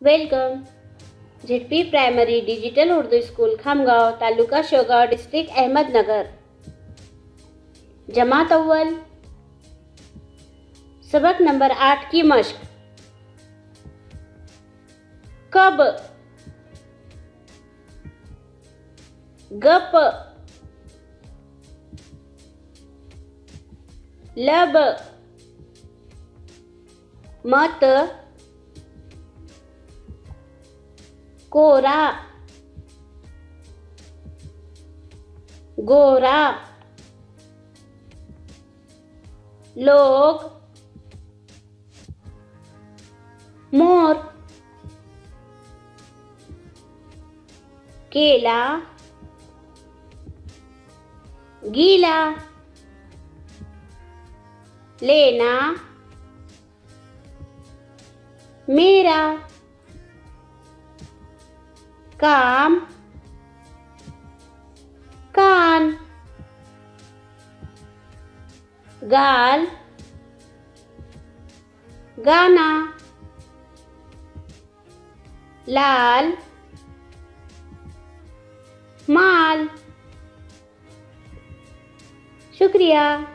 Welcome. ZP primary digital Urdu school Khamgaon, taluka Shevgaon, district Ahmednagar. जमात अव्वल सबक नंबर 8 की मश्क। कब, गप, लब, मत, कोरा, गोरा, लोग, मोर, केला, गीला, लेना, मेरा, काम, कान, गाल, गाना, लाल, माल। शुक्रिया।